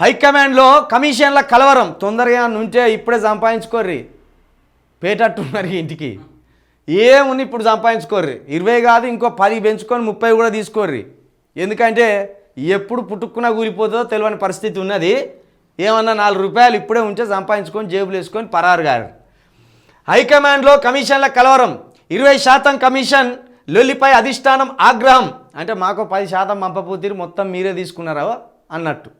హైకమాండ్లో కమిషన్ల కలవరం తొందరగా నుంచే ఇప్పుడే సంపాదించుకోర్రి పేటట్టున్నారు ఇంటికి ఏముంది ఇప్పుడు సంపాదించుకోర్రి 20 కాదు ఇంకో 10 పెంచుకొని 30 కూడా తీసుకోర్రి ఎందుకంటే ఎప్పుడు పుట్టుకున్నా కూలిపోతుందో తెలియని పరిస్థితి ఉన్నది ఏమన్నా 4 రూపాయలు ఇప్పుడే ఉంటే సంపాదించుకొని జేబులు వేసుకొని పరారు గారు హైకమాండ్లో కమిషన్ల కలవరం 20% కమిషన్ లొల్లిపై అధిష్టానం ఆగ్రహం అంటే మాకు 10% పంపపోతీరు మొత్తం మీరే తీసుకున్నారా అన్నట్టు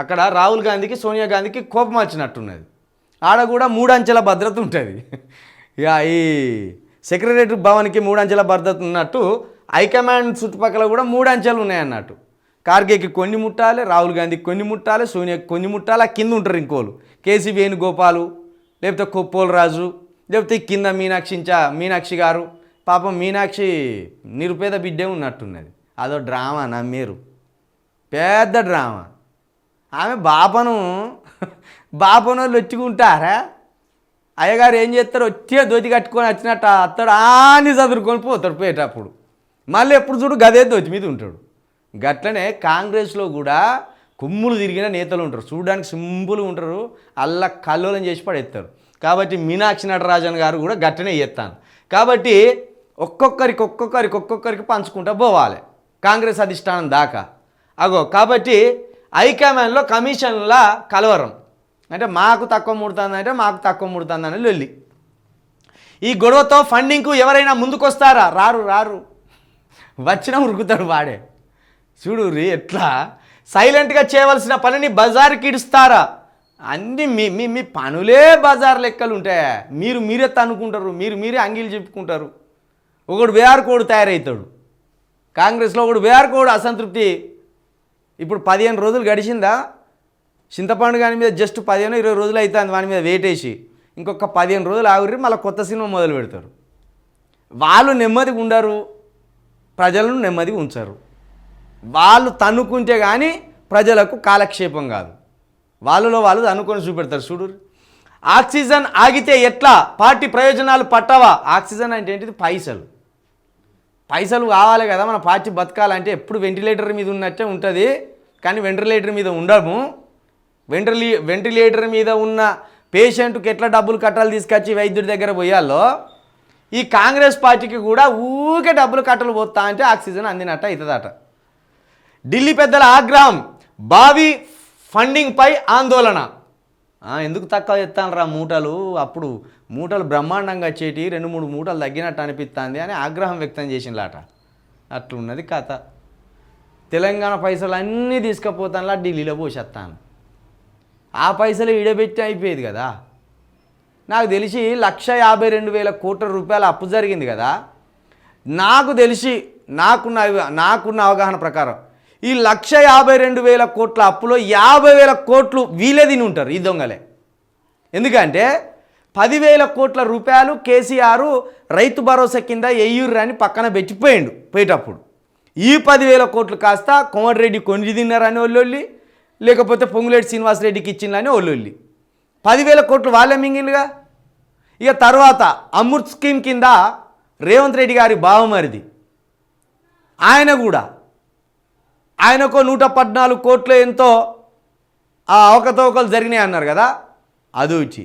అక్కడ రాహుల్ గాంధీకి సోనియా గాంధీకి కోపం వచ్చినట్టున్నది ఆడ కూడా 3 అంచెల భద్రత ఉంటుంది ఇక ఈ సెక్రటరీ భవన్కి 3 అంచెల భద్రత ఉన్నట్టు హైకమాండ్ చుట్టుపక్కల కూడా 3 అంచెలు ఉన్నాయన్నట్టు ఖార్గేకి కొన్ని ముట్టాలి రాహుల్ గాంధీకి కొన్ని ముట్టాలి సోనియాకి కొన్ని ముట్టాలి కింద ఉంటారు ఇంకోలు కేసీ వేణుగోపాలు లేకపోతే కొప్పోలు రాజు లేకపోతే కింద మీనాక్షి గారు పాపం మీనాక్షి నిరుపేద బిడ్డే ఉన్నట్టున్నది అదో డ్రామా నమ్మేరు పెద్ద డ్రామా ఆమె బాపను లొచ్చుకుంటారా అయ్యగారు ఏం చేస్తారు వచ్చే దోతి కట్టుకొని వచ్చినట్టు అత్తడు ఆని చదువుకొని పోతాడు పోయేటప్పుడు మళ్ళీ ఎప్పుడు చూడు గదే దోతి మీద ఉంటాడు గట్లనే కాంగ్రెస్లో కూడా కుమ్ములు తిరిగిన నేతలు ఉంటారు చూడడానికి సింపుల్గా ఉంటారు అల్లా కల్లోలం చేసి పడేస్తారు కాబట్టి మీనాక్షి నటరాజన్ గారు కూడా గట్లనే చేస్తాను కాబట్టి ఒక్కొక్కరికి పంచుకుంటూ పోవాలి కాంగ్రెస్ అధిష్టానం దాకా అగో కాబట్టి హైకమాండ్లో కమిషన్ల కలవరం అంటే మాకు తక్కువ ముడుతుందంటే మాకు తక్కువ ముడుతుందని లొల్లి ఈ గొడవతో ఫండింగ్కు ఎవరైనా ముందుకొస్తారా రారు వచ్చినా ఉరుకుతాడు వాడే చూడు రీ ఎట్లా సైలెంట్గా చేయవలసిన పనిని బజార్కి ఇడుస్తారా అన్నీ మీ పనులే బజార్ లెక్కలు ఉంటాయా మీరే తనుకుంటారు మీరే అంగీలు చెప్పుకుంటారు ఒకడు వేఆర్ కోడ్ తయారవుతాడు కాంగ్రెస్లో ఒకడు వేఆర్ కోడ్ అసంతృప్తి ఇప్పుడు 15 రోజులు గడిచిందా చింతపండు గాని మీద జస్ట్ 15-20 రోజులు అవుతుంది వాని మీద వేటేసి ఇంకొక 15 రోజులు ఆగుర్రి మళ్ళీ కొత్త సినిమా మొదలు పెడతారు వాళ్ళు నెమ్మదిగా ఉండరు ప్రజలను నెమ్మదిగా ఉంచరు వాళ్ళు తన్నుకుంటే కానీ ప్రజలకు కాలక్షేపం కాదు వాళ్ళలో వాళ్ళు అనుకొని చూపెడతారు చూడు ఆక్సిజన్ ఆగితే ఎట్లా పార్టీ ప్రయోజనాలు పట్టవా ఆక్సిజన్ అంటే ఏంటిది పైసలు కావాలి కదా మన పార్టీ బతకాలంటే ఎప్పుడు వెంటిలేటర్ మీద ఉన్నట్టే ఉంటుంది కానీ వెంటిలేటర్ మీద ఉండము వెంటిలేటర్ మీద ఉన్న పేషెంట్కి ఎట్లా డబ్బులు కట్టాలి తీసుకొచ్చి వైద్యుడి దగ్గర పోయాలో ఈ కాంగ్రెస్ పార్టీకి కూడా ఊకే డబ్బులు కట్టలు పోతా అంటే ఆక్సిజన్ అందినట్టు అవుతుందట ఢిల్లీ పెద్దల ఆగ్రహం బావి ఫండింగ్పై ఆందోళన ఎందుకు తక్కువ ఎత్తానరా మూటలు అప్పుడు మూటలు బ్రహ్మాండంగా వచ్చేటి 2-3 మూటలు తగ్గినట్టు అనిపిస్తుంది అని ఆగ్రహం వ్యక్తం చేసినలాట అట్లున్నది కథ తెలంగాణ పైసలు అన్నీ తీసుకుపోతానులా ఢిల్లీలో పోసేస్తాను ఆ పైసలు ఈడబెట్టి అయిపోయేది కదా నాకు తెలిసి 152,000 కోట్ల రూపాయల అప్పు జరిగింది కదా నాకు తెలిసి నాకున్న అవగాహన ప్రకారం ఈ 152,000 కోట్ల అప్పులో 50,000 కోట్లు వీలే తిని ఉంటారు ఈ దొంగలే ఎందుకంటే 10,000 కోట్ల రూపాయలు కేసీఆర్ రైతు భరోసా కింద ఎయ్యూర్రని పక్కన పెట్టిపోయిండు పోయేటప్పుడు ఈ 10,000 కోట్లు కాస్త కోమటిరెడ్డి కొన్ని తిన్నారని ఒళ్ళొల్లి లేకపోతే పొంగులేటి శ్రీనివాసరెడ్డికి ఇచ్చిందని ఒళ్ళొల్లి 10,000 కోట్లు వాళ్ళే మింగిలుగా ఇక తర్వాత అమృత్ స్కీమ్ కింద రేవంత్ రెడ్డి గారి బావమరిది ఆయన కూడా ఆయనకు 114 కోట్లు ఎంతో ఆ అవకతవకలు జరిగినాయి అన్నారు కదా అది వచ్చి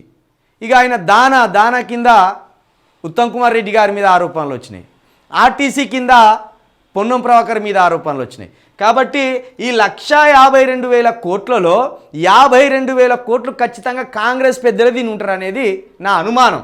ఇక ఆయన దానా కింద ఉత్తమ్ కుమార్ రెడ్డి గారి మీద ఆరోపణలు వచ్చినాయి ఆర్టీసీ కింద పొన్నం ప్రభాకర్ మీద ఆరోపణలు వచ్చినాయి కాబట్టి ఈ 152,000 కోట్లలో 52,000 కోట్లు ఖచ్చితంగా కాంగ్రెస్ పెద్దలు తిని ఉంటారు అనేది నా అనుమానం